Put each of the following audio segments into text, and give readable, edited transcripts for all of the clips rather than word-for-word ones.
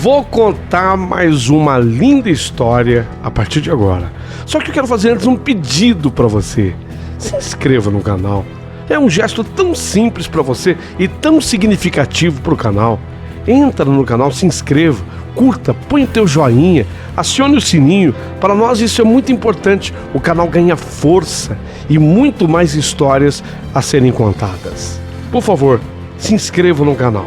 Vou contar mais uma linda história a partir de agora. Só que eu quero fazer antes um pedido para você. Se inscreva no canal. É um gesto tão simples para você e tão significativo para o canal. Entra no canal, se inscreva, curta, põe o teu joinha, acione o sininho. Para nós isso é muito importante. O canal ganha força e muito mais histórias a serem contadas. Por favor, se inscreva no canal.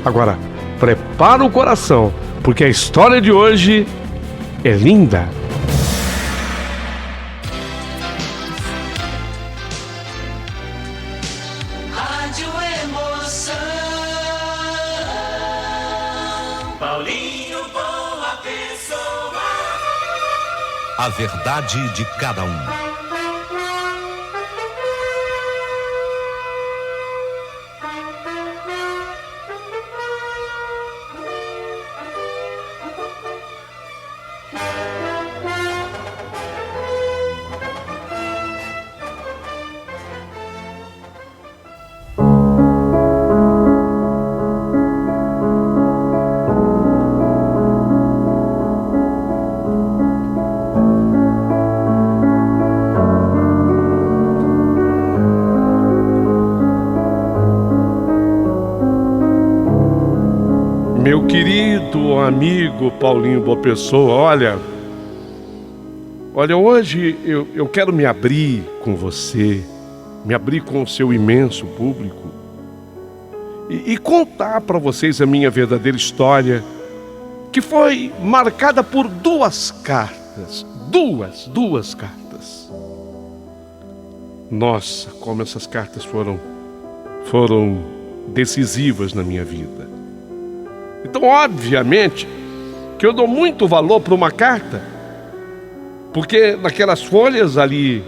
Agora, prepara o coração, porque a história de hoje é linda. Rádio Emoção, Paulinho Boa Pessoa. A verdade de cada um. Meu querido amigo Paulinho Boa Pessoa, olha, hoje eu quero me abrir com você, me abrir com o seu imenso público e contar para vocês a minha verdadeira história, que foi marcada por duas cartas, duas cartas. Nossa, como essas cartas foram decisivas na minha vida. Então, obviamente, que eu dou muito valor para uma carta, porque naquelas folhas ali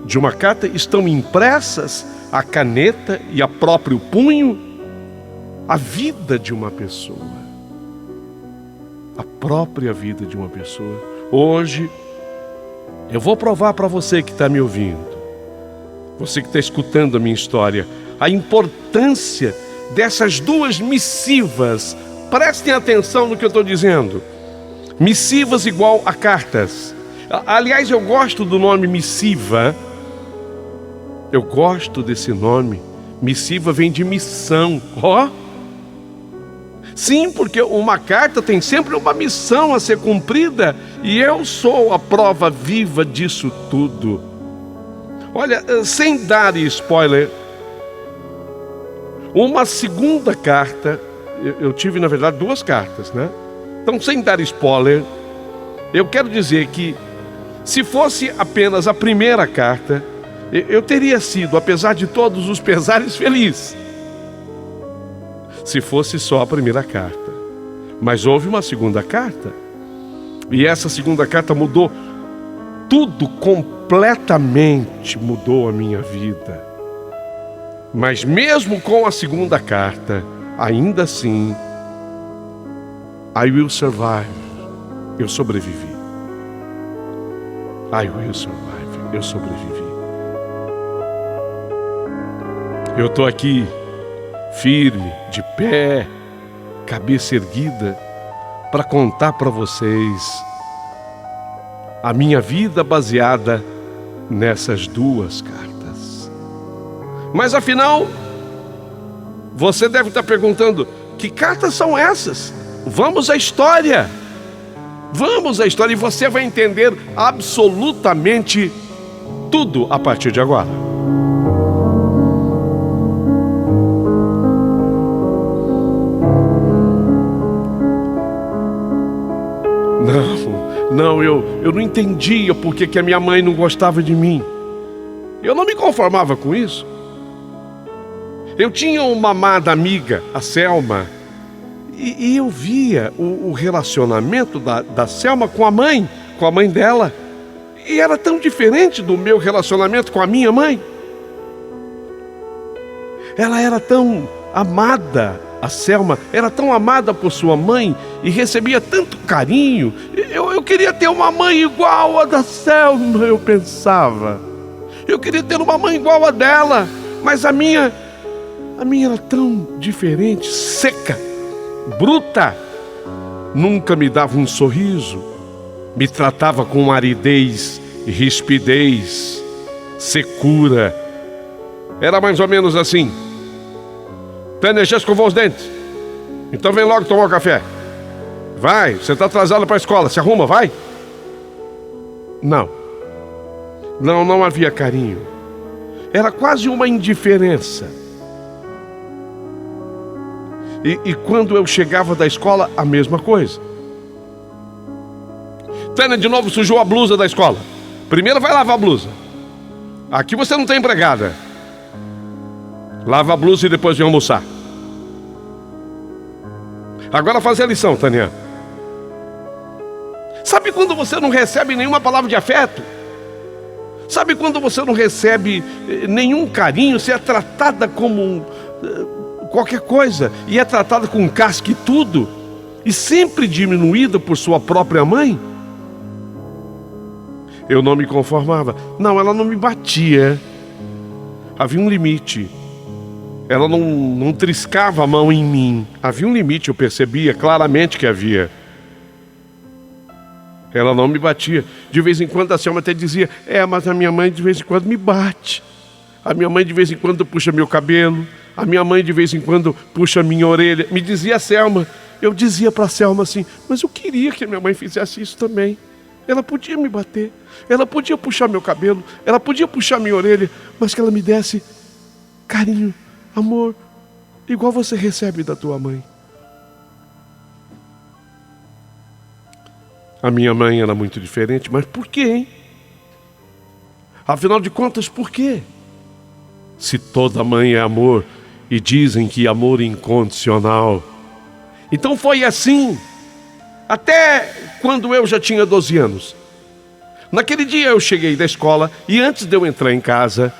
de uma carta estão impressas a caneta e a próprio punho, a vida de uma pessoa, a própria vida de uma pessoa. Hoje, eu vou provar para você que está me ouvindo, você que está escutando a minha história, a importância dessas duas missivas. Prestem atenção no que eu estou dizendo. Missivas igual a cartas. Aliás, eu gosto do nome missiva. Eu gosto desse nome. Missiva vem de missão. Ó. Sim, porque uma carta tem sempre uma missão a ser cumprida. E eu sou a prova viva disso tudo. Olha, sem dar spoiler, uma segunda carta. Eu tive, na verdade, duas cartas, né? Então, sem dar spoiler, eu quero dizer que se fosse apenas a primeira carta, eu teria sido, apesar de todos os pesares, feliz. Se fosse só a primeira carta. Mas houve uma segunda carta. E essa segunda carta mudou tudo, completamente mudou a minha vida. Mas mesmo com a segunda carta, ainda assim, I will survive. Eu sobrevivi. I will survive. Eu sobrevivi. Eu estou aqui, firme, de pé, cabeça erguida, para contar para vocês a minha vida baseada nessas duas cartas. Mas afinal, você deve estar perguntando, que cartas são essas? Vamos à história. Vamos à história e você vai entender absolutamente tudo a partir de agora. Não, eu não entendia por que a minha mãe não gostava de mim. Eu não me conformava com isso. Eu tinha uma amada amiga, a Selma, e eu via o relacionamento da Selma com a mãe dela, e era tão diferente do meu relacionamento com a minha mãe. Ela era tão amada, a Selma era tão amada por sua mãe e recebia tanto carinho. Eu queria ter uma mãe igual a da Selma, eu pensava. Eu queria ter uma mãe igual a dela, mas a minha era tão diferente, seca, bruta. nunca me dava um sorriso, me tratava com aridez, rispidez, secura. Era mais ou menos assim: Tânia, já escovou os dentes? Então vem logo tomar o café. Vai, você está atrasado para a escola, se arruma, vai. Não havia carinho. Era quase uma indiferença. E quando eu chegava da escola, a mesma coisa. Tânia, de novo sujou a blusa da escola. Primeiro vai lavar a blusa. Aqui você não tem empregada. Lava a blusa e depois vem almoçar. Agora fazer a lição, Tânia. Sabe quando você não recebe nenhuma palavra de afeto? Sabe quando você não recebe nenhum carinho? Você é tratada como qualquer coisa, e é tratada com casca e tudo, e sempre diminuída por sua própria mãe? Eu não me conformava. Não, ela não me batia. Havia um limite. Ela não triscava a mão em mim. Havia um limite, eu percebia claramente que havia. Ela não me batia. De vez em quando a Selma até dizia: mas a minha mãe de vez em quando me bate. A minha mãe de vez em quando puxa meu cabelo. A minha mãe de vez em quando puxa minha orelha. Me dizia a Selma. Eu dizia para a Selma assim: mas eu queria que a minha mãe fizesse isso também. Ela podia me bater. Ela podia puxar meu cabelo. Ela podia puxar minha orelha. Mas que ela me desse carinho, amor, igual você recebe da tua mãe. A minha mãe era muito diferente, mas por quê, hein? Afinal de contas, por quê? Se toda mãe é amor, e dizem que amor incondicional. Então foi assim, até quando eu já tinha 12 anos. Naquele dia eu cheguei da escola, e antes de eu entrar em casa,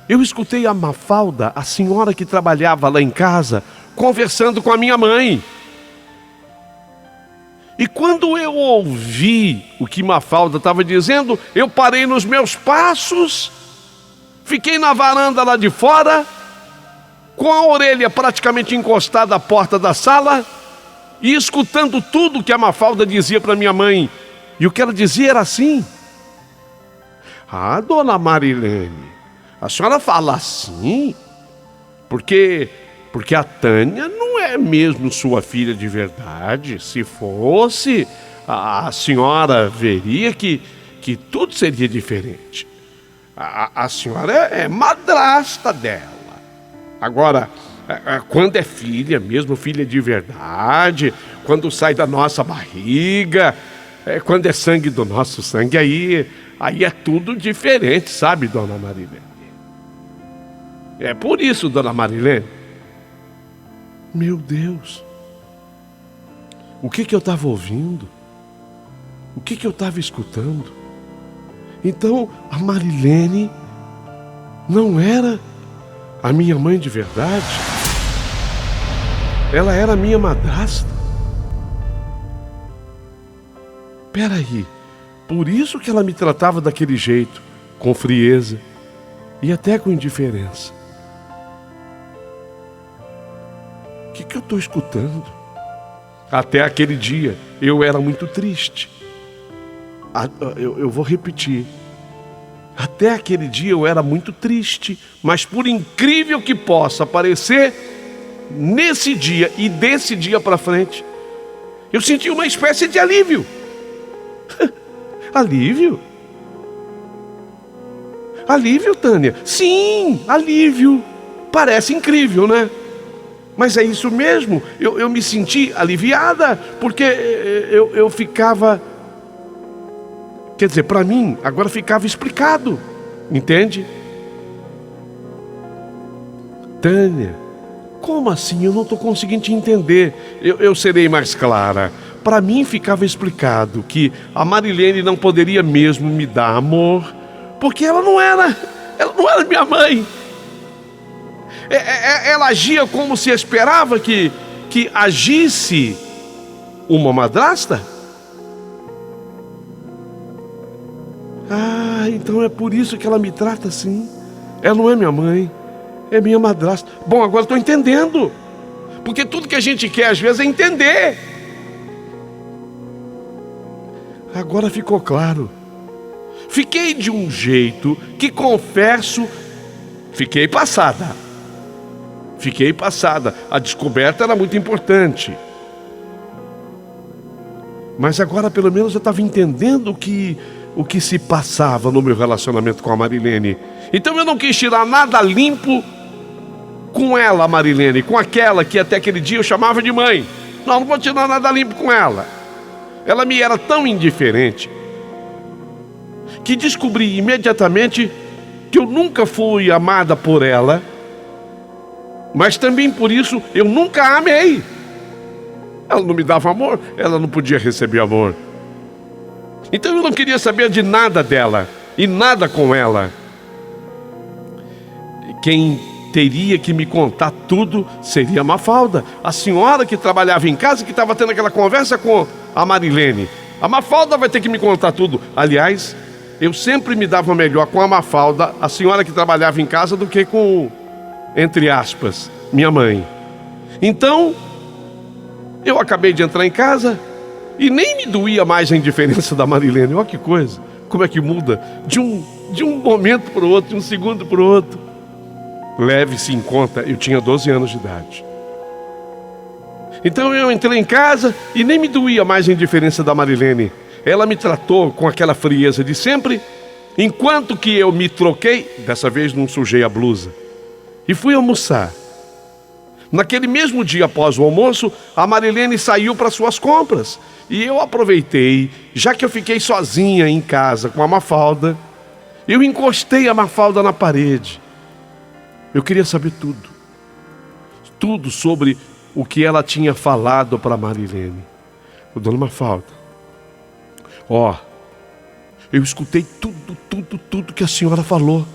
eu escutei a Mafalda, a senhora que trabalhava lá em casa, conversando com a minha mãe. E quando eu ouvi o que Mafalda estava dizendo, eu parei nos meus passos, fiquei na varanda lá de fora, com a orelha praticamente encostada à porta da sala, e escutando tudo que a Mafalda dizia para minha mãe. E o que ela dizia era assim: dona Marilene, a senhora fala assim porque a Tânia não é mesmo sua filha de verdade. Se fosse, a senhora veria que tudo seria diferente. A senhora é madrasta dela. Agora, quando é filha mesmo, filha de verdade, quando sai da nossa barriga, quando é sangue do nosso sangue, aí é tudo diferente, sabe, dona Marilene? É por isso, dona Marilene. Meu Deus, o que eu estava ouvindo? O que eu estava escutando? Então a Marilene não era a minha mãe de verdade? Ela era a minha madrasta? Peraí, por isso que ela me tratava daquele jeito, com frieza e até com indiferença. O que eu estou escutando? Até aquele dia eu era muito triste. Eu vou repetir. Até aquele dia eu era muito triste. Mas por incrível que possa parecer, nesse dia e desse dia para frente, eu senti uma espécie de alívio. Alívio? Alívio, Tânia? Sim, alívio. Parece incrível, né? Mas é isso mesmo, eu me senti aliviada, porque eu ficava... Quer dizer, para mim, agora ficava explicado, entende? Tânia, como assim? Eu não estou conseguindo te entender. Eu serei mais clara. Para mim ficava explicado que a Marilene não poderia mesmo me dar amor, porque ela não era minha mãe. Ela agia como se esperava que agisse uma madrasta? Então é por isso que ela me trata assim. Ela não é minha mãe, é minha madrasta. Bom, agora estou entendendo. Porque tudo que a gente quer às vezes é entender. Agora ficou claro. Fiquei de um jeito que, confesso, fiquei passada. A descoberta era muito importante. Mas agora pelo menos eu estava entendendo o que se passava no meu relacionamento com a Marilene. Então eu não quis tirar nada limpo com ela, Marilene, com aquela que até aquele dia eu chamava de mãe. Não vou tirar nada limpo com ela. Ela me era tão indiferente que descobri imediatamente que eu nunca fui amada por ela, mas também por isso eu nunca a amei. Ela não me dava amor, ela não podia receber amor. Então eu não queria saber de nada dela e nada com ela. Quem teria que me contar tudo seria a Mafalda, a senhora que trabalhava em casa, que estava tendo aquela conversa com a Marilene. A Mafalda vai ter que me contar tudo. Aliás, eu sempre me dava melhor com a Mafalda, a senhora que trabalhava em casa, do que com, entre aspas, minha mãe. Então, eu acabei de entrar em casa e nem me doía mais a indiferença da Marilene. Olha que coisa, como é que muda de um momento para o outro, de um segundo para o outro. Leve-se em conta, eu tinha 12 anos de idade. Então eu entrei em casa e nem me doía mais a indiferença da Marilene. Ela me tratou com aquela frieza de sempre, enquanto que eu me troquei, dessa vez não sujei a blusa, e fui almoçar. Naquele mesmo dia após o almoço, a Marilene saiu para suas compras. E eu aproveitei, já que eu fiquei sozinha em casa com a Mafalda, eu encostei a Mafalda na parede. Eu queria saber tudo. Tudo sobre o que ela tinha falado para a Marilene. Dona Mafalda, eu escutei tudo que a senhora falou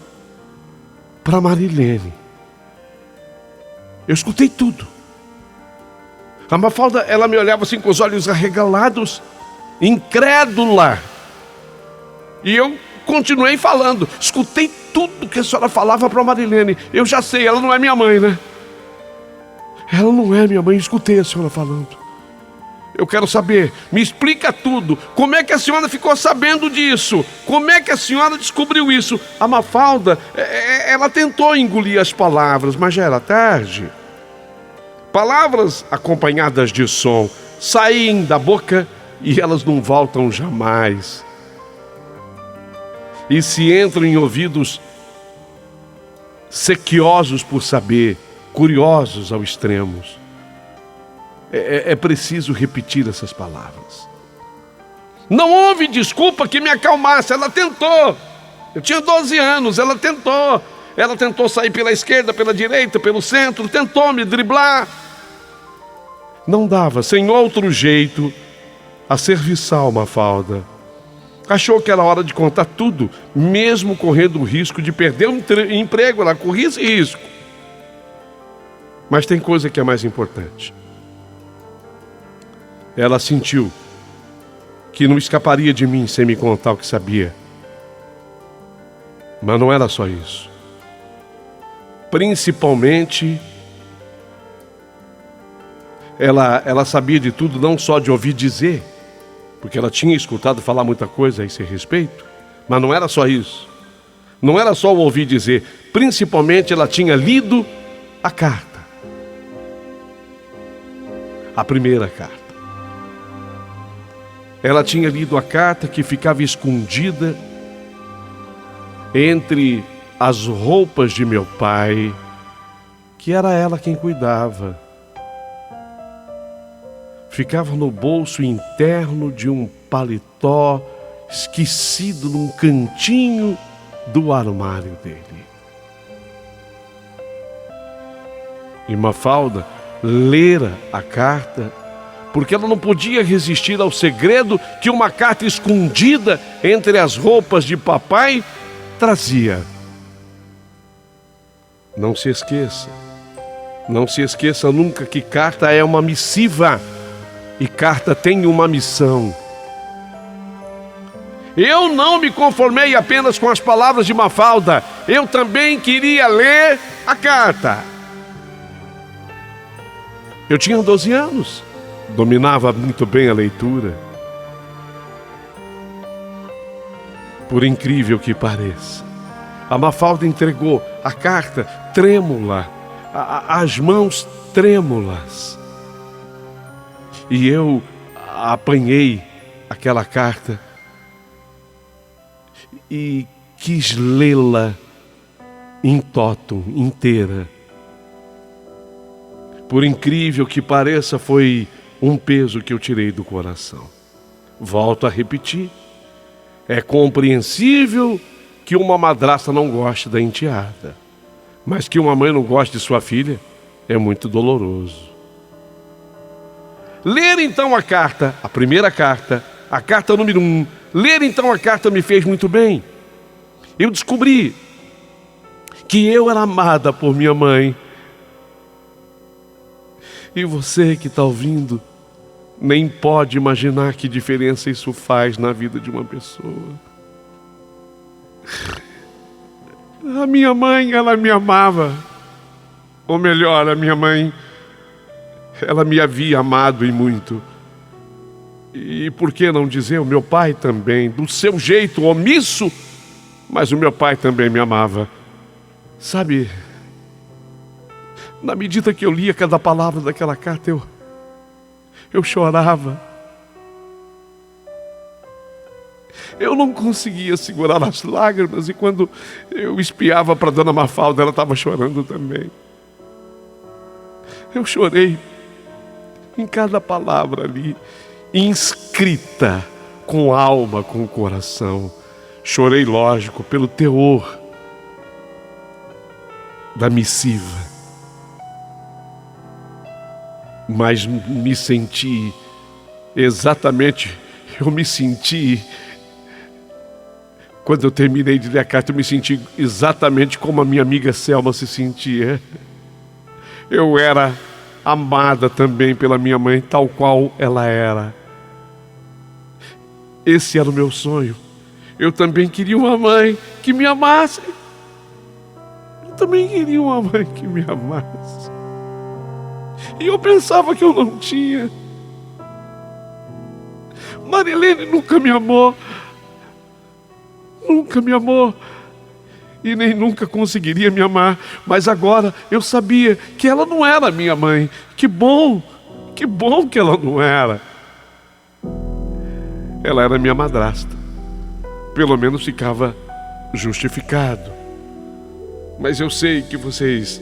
para a Marilene. Eu escutei tudo. A Mafalda, ela me olhava assim com os olhos arregalados, incrédula. E eu continuei falando. Escutei tudo que a senhora falava para a Marilene. Eu já sei, ela não é minha mãe, né? Ela não é minha mãe, escutei a senhora falando. Eu quero saber, me explica tudo. Como é que a senhora ficou sabendo disso? Como é que a senhora descobriu isso? A Mafalda, ela tentou engolir as palavras, mas já era tarde. Palavras acompanhadas de som saem da boca e elas não voltam jamais. E se entram em ouvidos sequiosos por saber, curiosos ao extremo, é preciso repetir essas palavras. Não houve desculpa que me acalmasse. Ela tentou. Eu tinha 12 anos, ela tentou. Ela tentou sair pela esquerda, pela direita, pelo centro, tentou me driblar. Não dava, sem outro jeito, a serviçal Mafalda. Achou que era hora de contar tudo, mesmo correndo o risco de perder o emprego. Ela corria esse risco. Mas tem coisa que é mais importante. Ela sentiu que não escaparia de mim sem me contar o que sabia. Mas não era só isso. Principalmente, ela sabia de tudo, não só de ouvir dizer, porque ela tinha escutado falar muita coisa a esse respeito, mas não era só isso. Não era só o ouvir dizer. Principalmente, ela tinha lido a carta. A primeira carta. Ela tinha lido a carta que ficava escondida entre as roupas de meu pai, que era ela quem cuidava. Ficava no bolso interno de um paletó, esquecido num cantinho do armário dele. E Mafalda lera a carta, porque ela não podia resistir ao segredo que uma carta escondida entre as roupas de papai trazia. Não se esqueça nunca que carta é uma missiva, e carta tem uma missão. Eu não me conformei apenas com as palavras de Mafalda, eu também queria ler a carta. Eu tinha 12 anos, dominava muito bem a leitura. Por incrível que pareça, a Mafalda entregou a carta trêmula, as mãos trêmulas. E eu apanhei aquela carta e quis lê-la in toto, inteira. Por incrível que pareça, foi um peso que eu tirei do coração. Volto a repetir. É compreensível que uma madrasta não goste da enteada, mas que uma mãe não goste de sua filha é muito doloroso. Ler então a carta, a primeira carta, a carta número 1, ler então a carta me fez muito bem. Eu descobri que eu era amada por minha mãe. E você que está ouvindo, nem pode imaginar que diferença isso faz na vida de uma pessoa. A minha mãe, ela me amava. Ou melhor, a minha mãe, ela me havia amado e muito. E por que não dizer, o meu pai também, do seu jeito omisso, mas o meu pai também me amava. Sabe, na medida que eu lia cada palavra daquela carta, eu chorava. Eu não conseguia segurar as lágrimas, e quando eu espiava para Dona Mafalda, ela estava chorando também. Eu chorei em cada palavra ali, inscrita com alma, com coração. Chorei, lógico, pelo teor da missiva. Mas me senti quando eu terminei de ler a carta, eu me senti exatamente como a minha amiga Selma se sentia. Eu era amada também pela minha mãe, tal qual ela era. Esse era o meu sonho. Eu também queria uma mãe que me amasse. Eu também queria uma mãe que me amasse. E eu pensava que eu não tinha. Marilene nunca me amou. Nunca me amou. E nem nunca conseguiria me amar. Mas agora eu sabia que ela não era minha mãe. Que bom que ela não era. Ela era minha madrasta. Pelo menos ficava justificado. Mas eu sei que vocês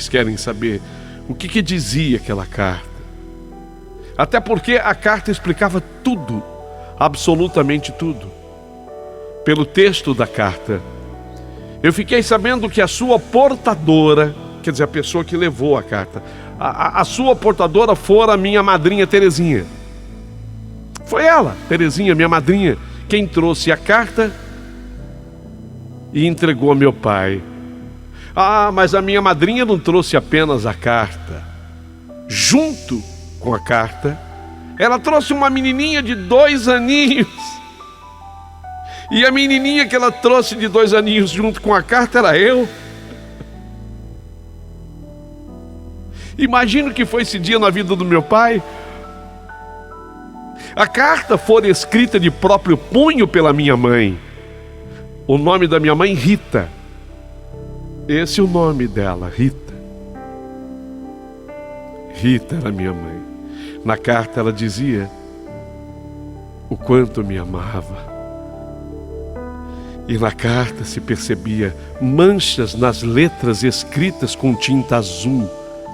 querem saber o que dizia aquela carta. Até porque a carta explicava tudo, absolutamente tudo. Pelo texto da carta, eu fiquei sabendo que a sua portadora, quer dizer, a pessoa que levou a carta, a sua portadora fora a minha madrinha Terezinha. Foi ela, Terezinha, minha madrinha, quem trouxe a carta e entregou a meu pai. Ah, mas a minha madrinha não trouxe apenas a carta. Junto com a carta, ela trouxe uma menininha de 2 aninhos. E a menininha que ela trouxe de 2 aninhos junto com a carta era eu. Imagino que foi esse dia na vida do meu pai. A carta fora escrita de próprio punho pela minha mãe. O nome da minha mãe, Rita. Esse é o nome dela, Rita. Rita era minha mãe. Na carta ela dizia o quanto me amava. E na carta se percebia manchas nas letras escritas com tinta azul.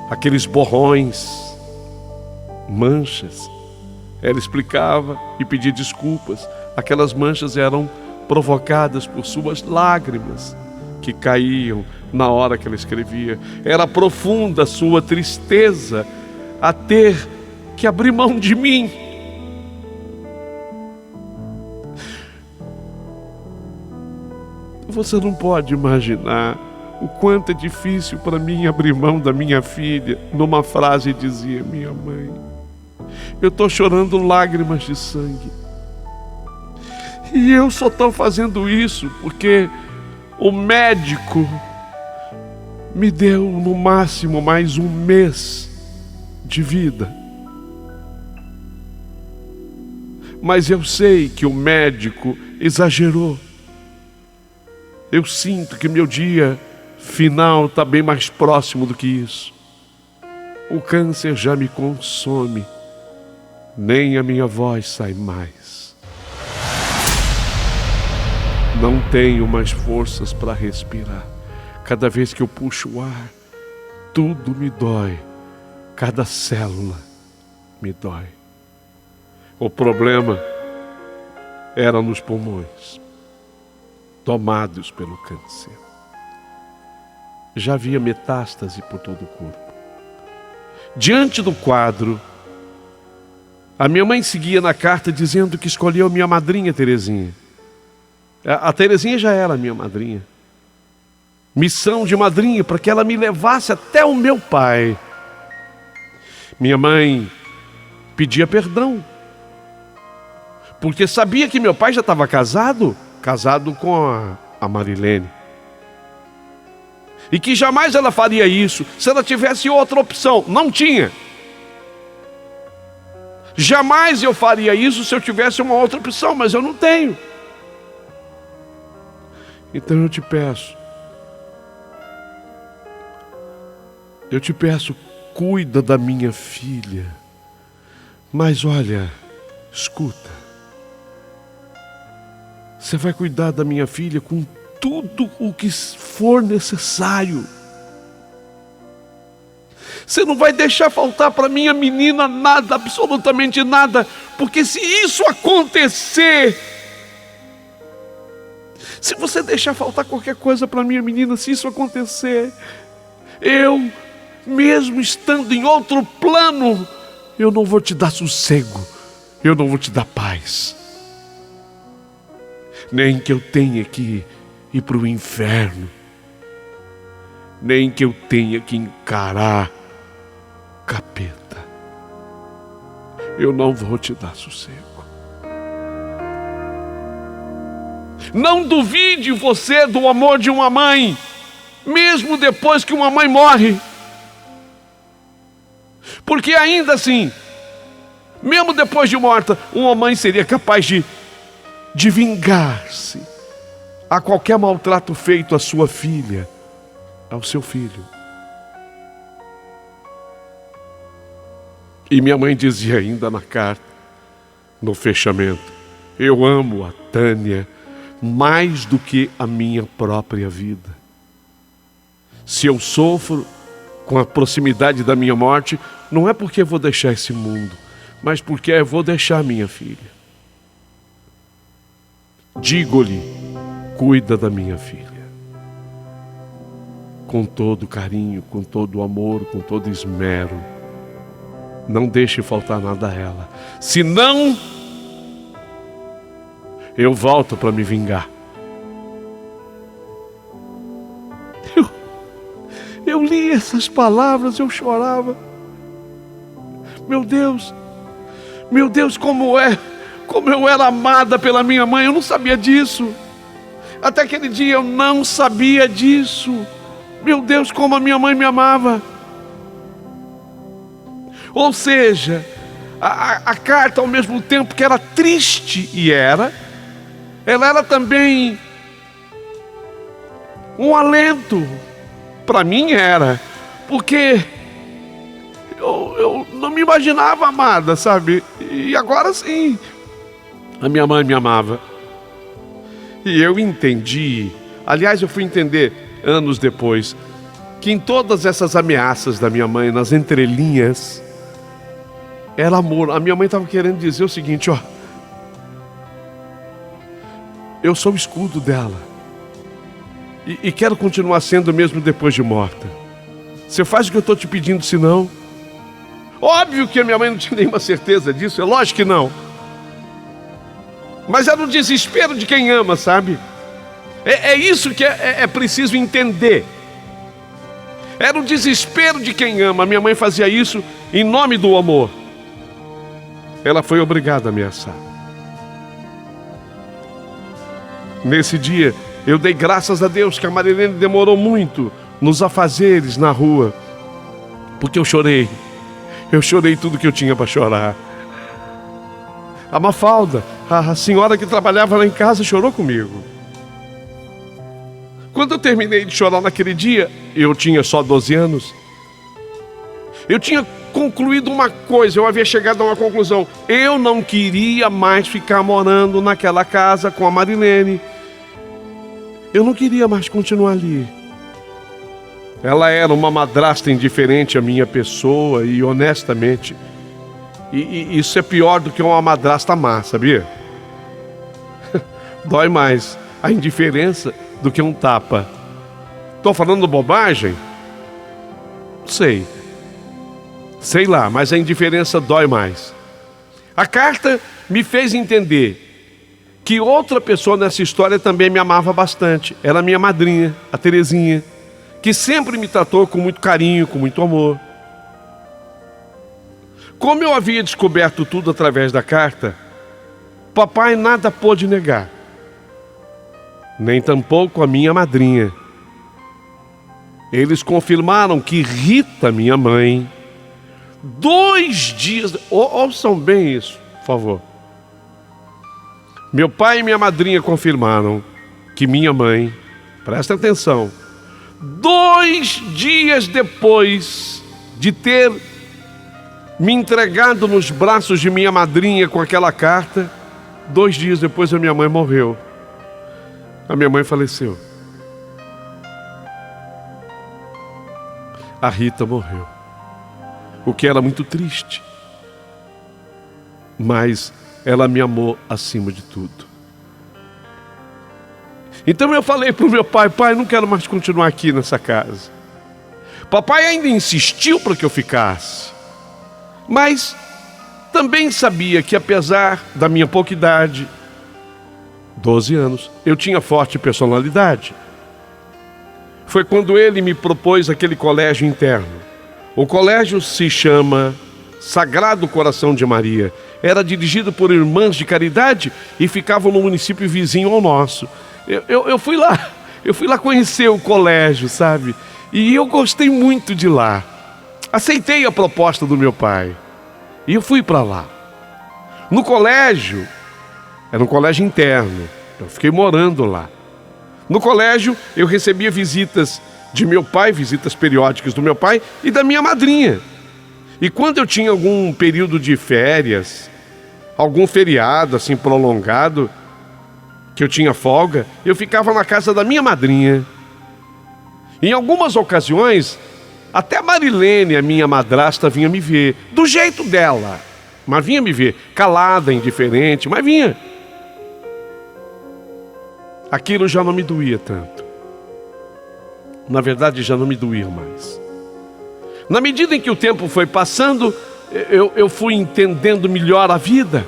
Aqueles borrões. Manchas. Ela explicava e pedia desculpas. Aquelas manchas eram provocadas por suas lágrimas que caíam na hora que ela escrevia. Era profunda a sua tristeza a ter que abrir mão de mim. Você não pode imaginar o quanto é difícil para mim abrir mão da minha filha. Numa frase dizia minha mãe: eu estou chorando lágrimas de sangue. E eu só estou fazendo isso porque o médico me deu no máximo mais 1 mês de vida. mas eu sei que o médico exagerou. Eu sinto que meu dia final está bem mais próximo do que isso. O câncer já me consome, nem a minha voz sai mais. Não tenho mais forças para respirar. Cada vez que eu puxo o ar, tudo me dói. Cada célula me dói. O problema era nos pulmões, tomados pelo câncer. Já havia metástase por todo o corpo. Diante do quadro, a minha mãe seguia na carta dizendo que escolheu minha madrinha Terezinha. A Terezinha já era minha madrinha. Missão de madrinha para que ela me levasse até o meu pai. Minha mãe pedia perdão, porque sabia que meu pai já estava casado com a Marilene. E que jamais ela faria isso se ela tivesse outra opção. Não tinha. Jamais eu faria isso se eu tivesse uma outra opção, mas eu não tenho. Então eu te peço, cuida da minha filha. Mas olha, escuta. Você vai cuidar da minha filha com tudo o que for necessário. Você não vai deixar faltar para minha menina nada, absolutamente nada, porque se isso acontecer, se você deixar faltar qualquer coisa para minha menina, se isso acontecer, eu, mesmo estando em outro plano, eu não vou te dar sossego, eu não vou te dar paz. Nem que eu tenha que ir para o inferno, nem que eu tenha que encarar capeta, eu não vou te dar sossego. Não duvide você do amor de uma mãe, mesmo depois que uma mãe morre, porque ainda assim, mesmo depois de morta, uma mãe seria capaz de vingar-se a qualquer maltrato feito à sua filha, ao seu filho. E minha mãe dizia ainda na carta, no fechamento: eu amo a Tânia mais do que a minha própria vida. Se eu sofro com a proximidade da minha morte, não é porque eu vou deixar esse mundo, mas porque eu vou deixar minha filha. Digo-lhe, cuida da minha filha. Com todo carinho, com todo amor, com todo esmero. Não deixe faltar nada a ela. Senão, eu volto para me vingar. Eu li essas palavras, eu chorava. Meu Deus, como eu era amada pela minha mãe, eu não sabia disso. Até aquele dia eu não sabia disso. Meu Deus, como a minha mãe me amava. Ou seja, a carta, ao mesmo tempo que era triste, ela era também um alento. Para mim era, porque eu não me imaginava amada, sabe? E agora sim, a minha mãe me amava. E eu entendi, aliás, eu fui entender anos depois, que em todas essas ameaças da minha mãe, nas entrelinhas, era amor. A minha mãe estava querendo dizer o seguinte: ó, eu sou o escudo dela. E quero continuar sendo mesmo depois de morta. Você faz o que eu estou te pedindo, senão... Óbvio que a minha mãe não tinha nenhuma certeza disso, é lógico que não. Mas era o desespero de quem ama, sabe? É isso que é preciso entender. Era o desespero de quem ama. A minha mãe fazia isso em nome do amor. Ela foi obrigada a ameaçar. Nesse dia, eu dei graças a Deus que a Marilene demorou muito nos afazeres na rua, porque eu chorei tudo que eu tinha para chorar. A Mafalda, a senhora que trabalhava lá em casa, chorou comigo. Quando eu terminei de chorar naquele dia, eu tinha só 12 anos. Eu tinha concluído uma coisa, eu havia chegado a uma conclusão. Eu não queria mais ficar morando naquela casa com a Marilene. Eu não queria mais continuar ali. Ela era uma madrasta indiferente à minha pessoa e, honestamente, isso é pior do que uma madrasta má, sabia? Dói mais a indiferença do que um tapa. Estou falando bobagem? Sei lá, mas a indiferença dói mais. A carta me fez entender que outra pessoa nessa história também me amava bastante. Era a minha madrinha, a Terezinha, que sempre me tratou com muito carinho, com muito amor. Como eu havia descoberto tudo através da carta, papai nada pôde negar, nem tampouco a minha madrinha. Eles confirmaram que Rita, minha mãe, 2 dias... Ouçam bem isso, por favor. Meu pai e minha madrinha confirmaram que minha mãe, presta atenção, 2 dias depois de ter me entregado nos braços de minha madrinha com aquela carta, 2 dias depois a minha mãe morreu. A minha mãe faleceu. A Rita morreu. O que era muito triste. Mas ela me amou acima de tudo. Então eu falei para o meu pai: pai, não quero mais continuar aqui nessa casa. Papai ainda insistiu para que eu ficasse. Mas também sabia que, apesar da minha pouca idade, 12 anos, eu tinha forte personalidade. Foi quando ele me propôs aquele colégio interno. O colégio se chama Sagrado Coração de Maria. Era dirigido por irmãs de caridade e ficava no município vizinho ao nosso. Eu fui lá conhecer o colégio, sabe? E eu gostei muito de lá. Aceitei a proposta do meu pai e eu fui para lá. No colégio, era um colégio interno, eu fiquei morando lá. No colégio eu recebia visitas de meu pai, visitas periódicas do meu pai e da minha madrinha. E quando eu tinha algum período de férias, algum feriado assim prolongado, que eu tinha folga, eu ficava na casa da minha madrinha. Em algumas ocasiões, até a Marilene, a minha madrasta, vinha me ver, do jeito dela, mas vinha me ver, calada, indiferente, mas vinha. Aquilo já não me doía tanto. Na verdade, já não me doía mais. Na medida em que o tempo foi passando, eu fui entendendo melhor a vida.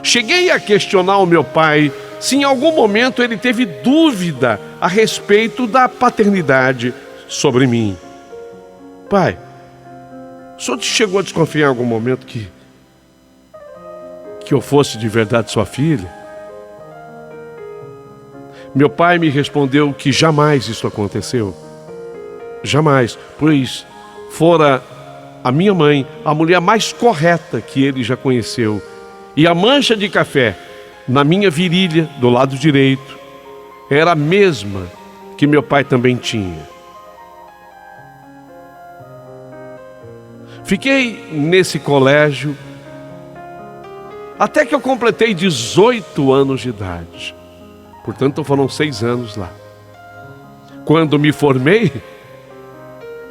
Cheguei a questionar o meu pai se em algum momento ele teve dúvida a respeito da paternidade sobre mim. Pai, o senhor chegou a desconfiar em algum momento que eu fosse de verdade sua filha? Meu pai me respondeu que jamais isso aconteceu. Jamais, pois fora a minha mãe a mulher mais correta que ele já conheceu. E a mancha de café na minha virilha, do lado direito, era a mesma que meu pai também tinha. Fiquei nesse colégio até que eu completei 18 anos de idade. Portanto, foram 6 anos lá. Quando me formei,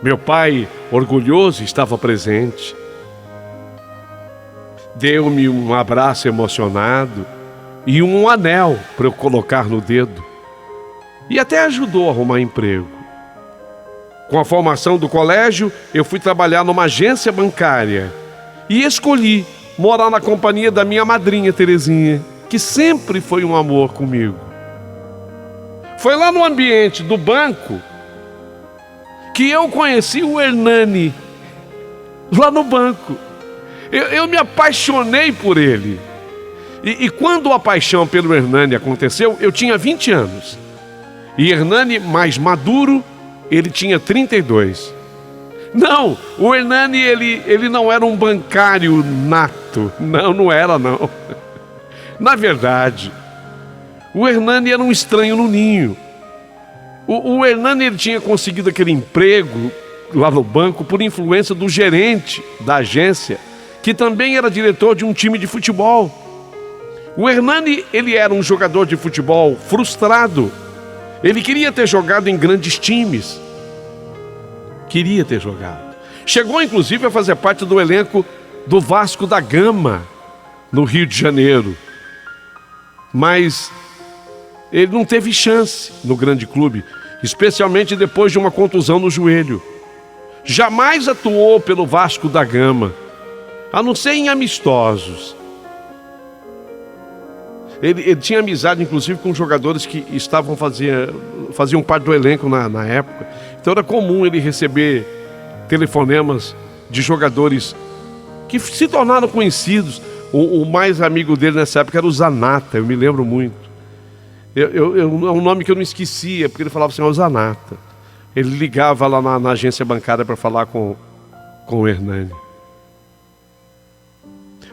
meu pai, orgulhoso, estava presente. Deu-me um abraço emocionado e um anel para eu colocar no dedo. E até ajudou a arrumar emprego. Com a formação do colégio, eu fui trabalhar numa agência bancária e escolhi morar na companhia da minha madrinha Terezinha, que sempre foi um amor comigo. Foi lá no ambiente do banco que eu conheci o Hernani, lá no banco. Eu me apaixonei por ele. E quando a paixão pelo Hernani aconteceu, eu tinha 20 anos. E Hernani, mais maduro, ele tinha 32. Não, o Hernani, ele não era um bancário nato. Não era, não. Na verdade, o Hernani era um estranho no ninho. O Hernani, ele tinha conseguido aquele emprego lá no banco por influência do gerente da agência, que também era diretor de um time de futebol. O Hernani, ele era um jogador de futebol frustrado. Ele queria ter jogado em grandes times. Queria ter jogado. Chegou, inclusive, a fazer parte do elenco do Vasco da Gama, no Rio de Janeiro. Mas ele não teve chance no grande clube, especialmente depois de uma contusão no joelho. Jamais atuou pelo Vasco da Gama, a não ser em amistosos. Ele tinha amizade, inclusive, com jogadores que faziam parte do elenco na época. Então era comum ele receber telefonemas de jogadores que se tornaram conhecidos. O mais amigo dele nessa época era o Zanata, eu me lembro muito. É um nome que eu não esquecia, porque ele falava assim, o Zanata. Ele ligava lá na agência bancária para falar com o Hernani.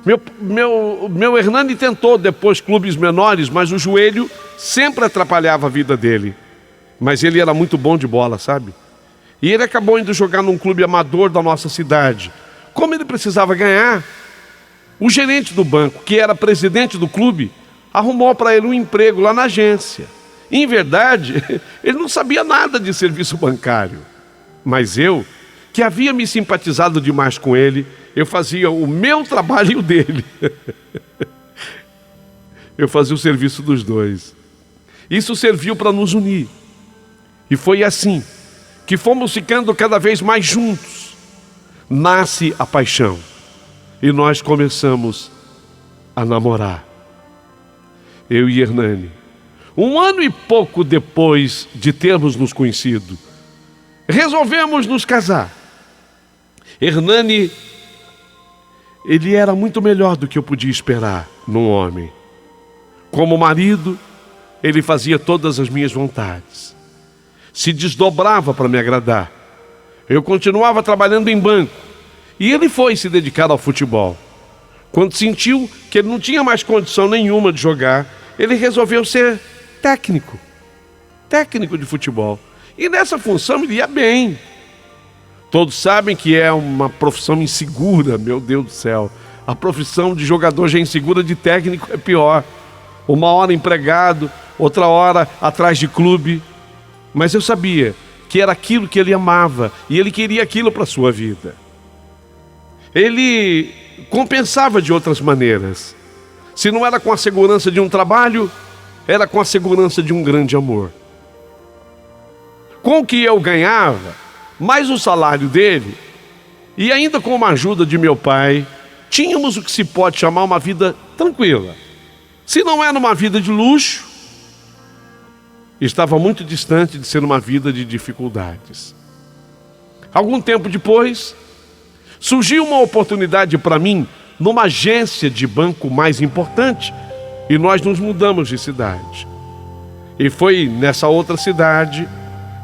Meu Hernani tentou depois clubes menores, mas o joelho sempre atrapalhava a vida dele. Mas ele era muito bom de bola, sabe? E ele acabou indo jogar num clube amador da nossa cidade. Como ele precisava ganhar, o gerente do banco, que era presidente do clube, arrumou para ele um emprego lá na agência. Em verdade, ele não sabia nada de serviço bancário. Mas eu, que havia me simpatizado demais com ele, eu fazia o meu trabalho e o dele. Eu fazia o serviço dos dois. Isso serviu para nos unir. E foi assim que fomos ficando cada vez mais juntos. Nasce a paixão. E nós começamos a namorar. Eu e Hernani. 1 ano e pouco depois de termos nos conhecido, resolvemos nos casar. Hernani, ele era muito melhor do que eu podia esperar num homem. Como marido, ele fazia todas as minhas vontades. Se desdobrava para me agradar. Eu continuava trabalhando em banco. E ele foi se dedicar ao futebol. Quando sentiu que ele não tinha mais condição nenhuma de jogar, ele resolveu ser técnico de futebol. E nessa função ele ia bem. Todos sabem que é uma profissão insegura, meu Deus do céu. A profissão de jogador já é insegura, de técnico é pior. Uma hora empregado, outra hora atrás de clube. Mas eu sabia que era aquilo que ele amava e ele queria aquilo para a sua vida. Ele compensava de outras maneiras. Se não era com a segurança de um trabalho, era com a segurança de um grande amor. Com o que eu ganhava, mais o salário dele, e ainda com a ajuda de meu pai, tínhamos o que se pode chamar uma vida tranquila. Se não era uma vida de luxo, estava muito distante de ser uma vida de dificuldades. Algum tempo depois, surgiu uma oportunidade para mim numa agência de banco mais importante e nós nos mudamos de cidade. E foi nessa outra cidade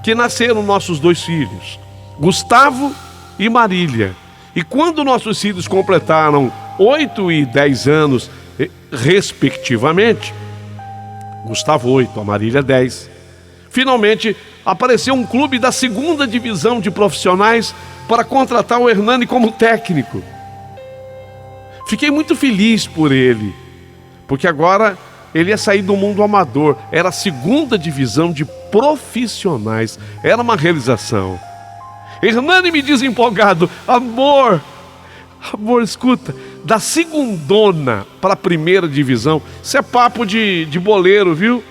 que nasceram nossos 2 filhos, Gustavo e Marília. E quando nossos filhos completaram 8 e 10 anos, respectivamente, Gustavo 8, a Marília 10, finalmente apareceu um clube da 2ª divisão de profissionais para contratar o Hernani como técnico. Fiquei muito feliz por ele, porque agora ele ia sair do mundo amador. Era a 2ª divisão de profissionais. Era uma realização. Hernani me diz empolgado: amor, escuta, da 2ª para a 1ª divisão, isso é papo de boleiro, viu?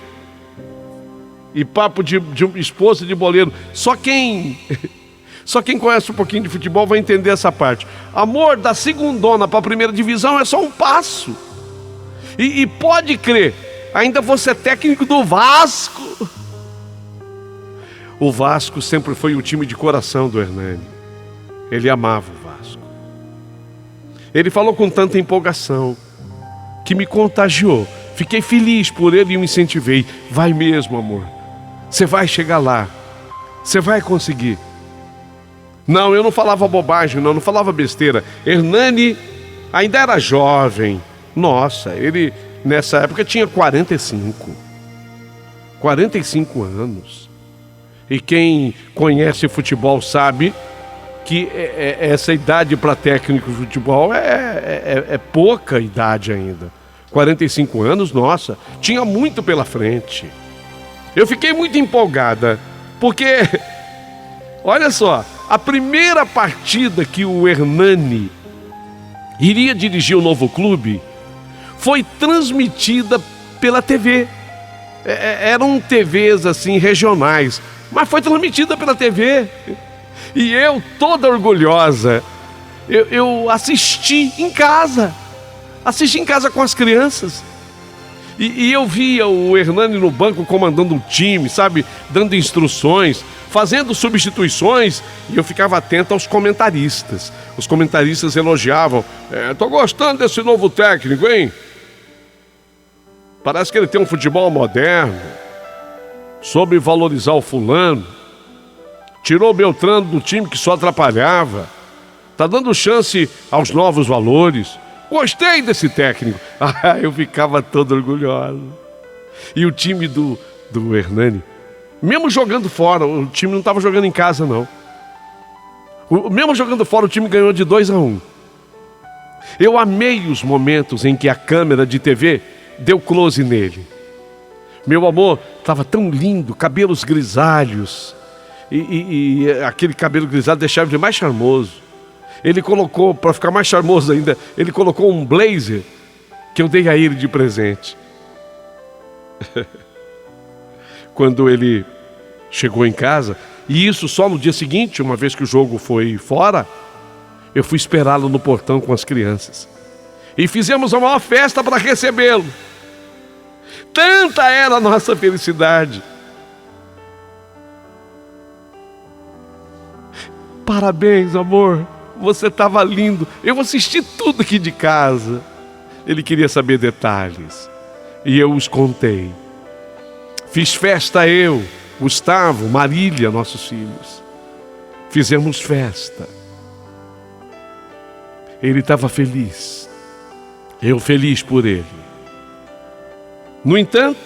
E papo de esposa de boleiro. Só quem conhece um pouquinho de futebol vai entender essa parte. Amor, da 2ª para a 1ª divisão é só um passo. E pode crer, ainda vou ser técnico do Vasco. O Vasco sempre foi o time de coração do Hernani. Ele amava o Vasco. Ele falou com tanta empolgação que me contagiou. Fiquei feliz por ele e o incentivei. Vai mesmo, amor. Você vai chegar lá. Você vai conseguir. Não, eu não falava bobagem, não falava besteira. Hernani ainda era jovem. Nossa, ele nessa época tinha 45 anos. E quem conhece futebol sabe que essa idade para técnico de futebol é pouca idade ainda. 45 anos, nossa, tinha muito pela frente. Eu fiquei muito empolgada, porque, olha só, a primeira partida que o Hernani iria dirigir o novo clube foi transmitida pela TV. Eram TVs assim regionais, mas foi transmitida pela TV. E eu, toda orgulhosa, eu assisti em casa com as crianças. E eu via o Hernani no banco comandando o time, sabe? Dando instruções, fazendo substituições. E eu ficava atento aos comentaristas. Os comentaristas elogiavam. Tô gostando desse novo técnico, hein? Parece que ele tem um futebol moderno. Soube valorizar o fulano. Tirou o Beltrano do time que só atrapalhava. Tá dando chance aos novos valores. Gostei desse técnico. Eu ficava todo orgulhoso. E o time do Hernani, mesmo jogando fora, o time não estava jogando em casa, não. Mesmo jogando fora, o time ganhou de 2-1. Eu amei os momentos em que a câmera de TV deu close nele. Meu amor, estava tão lindo, cabelos grisalhos. E aquele cabelo grisalho deixava ele mais charmoso. Ele colocou, para ficar mais charmoso ainda, ele colocou um blazer que eu dei a ele de presente. Quando ele chegou em casa, e isso só no dia seguinte, uma vez que o jogo foi fora, eu fui esperá-lo no portão com as crianças. E fizemos a maior festa para recebê-lo. Tanta era a nossa felicidade. Parabéns, amor. Você estava lindo. Eu assisti tudo aqui de casa. Ele queria saber detalhes. E eu os contei. Fiz festa eu, Gustavo, Marília, nossos filhos. Fizemos festa. Ele estava feliz. Eu feliz por ele. No entanto,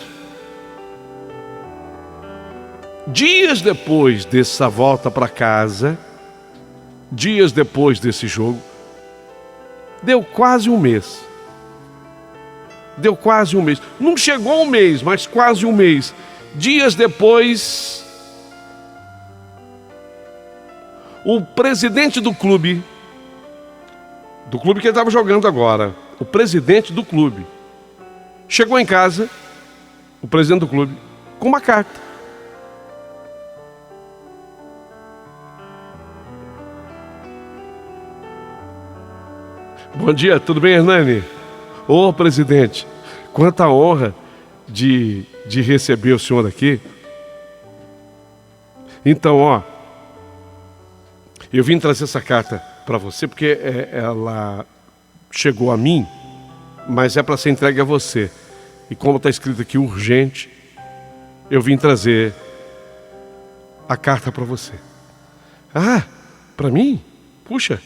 dias depois dessa volta para casa, dias depois desse jogo, deu quase um mês. Não chegou um mês, mas quase um mês. Dias depois, o presidente do clube que ele estava jogando agora, o presidente do clube, chegou em casa, o presidente do clube, com uma carta. Bom dia, tudo bem, Hernani? Ô, presidente, quanta honra de receber o senhor aqui. Então, ó, eu vim trazer essa carta para você porque ela chegou a mim, mas é para ser entregue a você. E como está escrito aqui, urgente, eu vim trazer a carta para você. Ah, para mim? Puxa.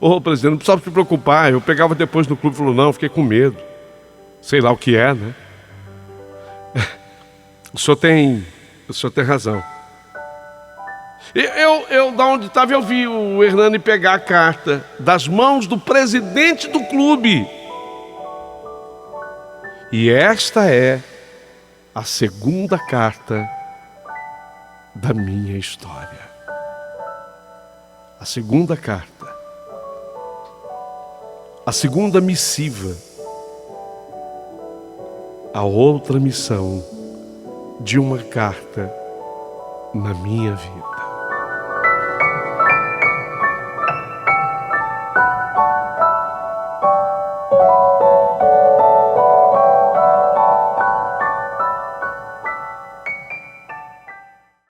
Ô, presidente, não precisava se preocupar. Eu pegava depois no clube e falou, não, fiquei com medo. Sei lá o que é, né? O senhor tem razão. Eu da onde estava, eu vi o Hernani pegar a carta das mãos do presidente do clube. E esta é a segunda carta da minha história. A segunda carta. A segunda missiva, a outra missão de uma carta na minha vida.